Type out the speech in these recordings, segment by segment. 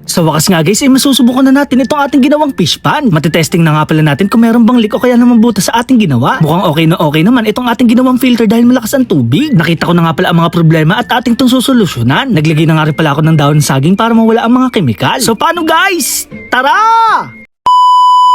Sa wakas nga guys, masusubukan na natin itong ating ginawang fish pan. Matitesting na nga pala natin kung meron bang leak o kaya naman butas sa ating ginawa. Mukhang okay naman itong ating ginawang filter dahil malakas ang tubig. Nakita ko na nga pala ang mga problema at ating itong susolusyonan. Naglagay na nga rin pala ako ng dahon ng saging para mawala ang mga kemikal. So paano guys? Tara!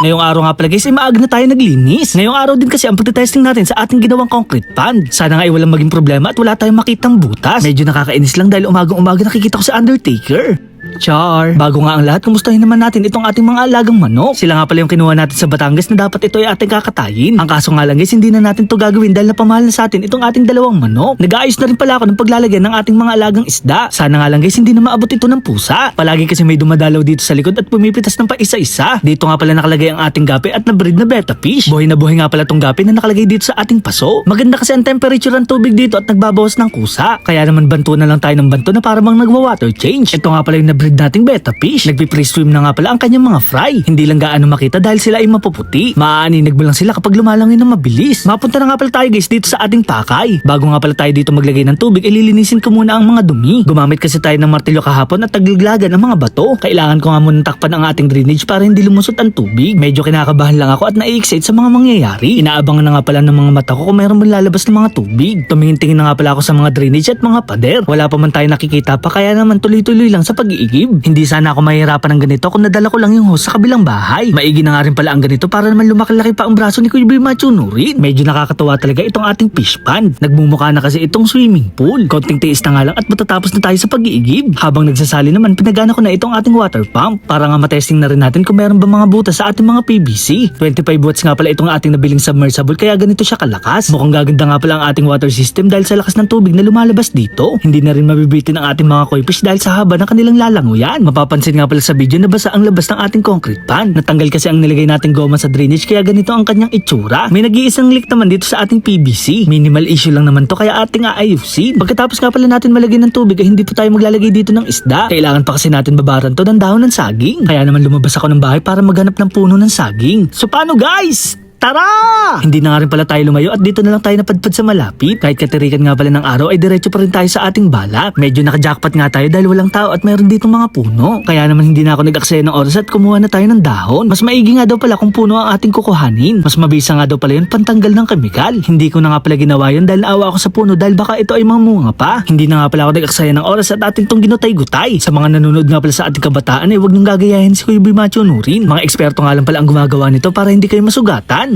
Ngayong araw nga pala guys, maaga na tayo naglinis. Ngayong araw din kasi ang pagtitesting natin sa ating ginawang concrete pan. Sana nga walang maging problema at wala tayong makitang butas. Medyo nakakainis lang dahil umagang-umaga nakikita ko si Undertaker. Char, bago nga ang lahat, kumustahin naman natin itong ating mga alagang manok. Sila nga pala yung kinuha natin sa Batangas na dapat ito ay ating kakatayin. Ang kaso nga lang guys, hindi na natin to gagawin dahil napamahal na sa atin itong ating dalawang manok. Nag-aayos na rin pala ako ng paglalagyan ng ating mga alagang isda. Sana nga lang guys, hindi na maabot ito ng pusa. Palagi kasi may dumadalaw dito sa likod at pumipitas ng paisa-isa. Dito nga pala nakalagay ang ating gapi at na-breed na betta fish. Buhay na buhay nga pala tong gapi na nakalagay dito sa ating paso. Maganda kasi ang temperature ng tubig dito at nagbabawas ng kusa. Kaya naman banto na lang tayo ng banto na para bang nagwa-water change. Ito nga pala yung na-breed nating betta fish. Nagpi-pre-swim na nga pala ang kanyang mga fry. Hindi lang gaano makita dahil sila ay mapuputi. Maaaninag mo lang sila kapag lumalangin ng mabilis. Mapunta na nga pala tayo guys dito sa ating pakay. Bago nga pala tayo dito maglagay ng tubig, ililinisin ko muna ang mga dumi. Gumamit kasi tayo ng martilyo kahapon at taglaglagan ang mga bato. Kailangan ko nga muna takpan ang ating drainage para hindi lumusot ang tubig. Medyo kinakabahan lang ako at na-excite sa mga mangyayari. Inaabangan na nga pala ng mga mata ko kung mayroon man lalabas ng mga tubig. Tumingin-tingin na nga pala ako sa mga drainage at mga pader. Wala pa man tayo nakikita pa kaya naman tuloy-tuloy lang sa pag-iigib. Hindi sana ako mahirapan ng ganito kung nadala ko lang yung hose sa kabilang bahay. Maigi na nga rin pala ang ganito para naman lumaki-laki pa ang braso ni Kuya Boy Machunurin. Medyo nakakatawa talaga itong ating fish pan. Nagmumukha na kasi itong swimming pool. Konting tiis na nga lang at matatapos na tayo sa pag-iigib. Habang nagsasali naman, pinagana ko na itong ating water pump para nga matesting na rin natin kung meron ba mga butas sa ating mga PVC. 25 watts nga pala itong ating nabiling submersible kaya ganito siya kalakas. Mukhang gaganda nga pala ang ating water system dahil sa lakas ng tubig na lumalabas dito. Hindi na rin mabibitin ang ating mga koi fish dahil sa haba ng kanilang lalanguyan. Mapapansin nga pala sa video na basa ang labas ng ating concrete pan. Natanggal kasi ang nilagay nating goma sa drainage kaya ganito ang kanyang itsura. May nag-iisang leak naman dito sa ating PVC. Minimal issue lang naman to kaya ating aayusin. Pagkatapos nga pala natin malagyan ng tubig ay hindi po tayo maglalagay dito ng isda. Kailangan pa kasi natin babaran to ng dahon ng saging. Kaya naman lumabas ako ng bahay para maghanap ng puno ng saging. So paano guys? Tara! Hindi na nga rin pala tayo lumayo at dito na lang tayo napadpad sa malapit. Kahit katirikan nga pala ng araw ay diretso pa rin tayo sa ating balak. Medyo naka-jackpot nga tayo dahil walang tao at meron ditong mga puno. Kaya naman hindi na ako nag-aksaya ng oras at kumuha na tayo ng dahon. Mas maigi nga daw pala kung puno ang ating kukuhanin. Mas mabisa nga daw pala yun pantanggal ng kemikal. Hindi ko na nga pala ginawa yun dahil naawa ako sa puno dahil baka ito ay mamunga pa. Hindi na nga pala ako nag-aksaya ng oras at ating tong ginutay-gutay. Sa mga nanonood nga pala sa ating kabataan ay huwag niyong gagayahin si Kuya Boy Machunurin. Mga eksperto nga lang pala ang gumagawa nito para hindi kayo masugatan.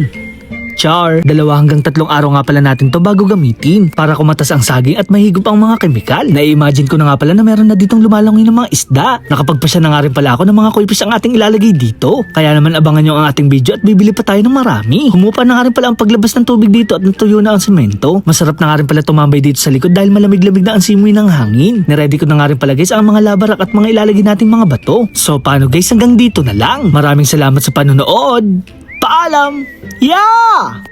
Char, 2 hanggang 3 araw nga pala natin to bago gamitin para kumatas ang saging at mahigop ang mga kemikal. Na-imagine ko na nga pala na meron na ditong lumalangoy ng mga isda. Nakapagpasya na nga rin pala ako ng mga koi fish ang ating ilalagay dito. Kaya naman abangan nyo ang ating video at bibili pa tayo ng marami. Humupa na nga rin pala ang paglabas ng tubig dito at natuyo na ang semento. Masarap na nga rin pala tumambay dito sa likod dahil malamig-lamig na ang simoy ng hangin. Niready ko na nga rin pala guys ang mga labarak at mga ilalagay nating mga bato. So paano guys, hanggang dito na lang. Maraming salamat sa panonood. Paalam! Yeah!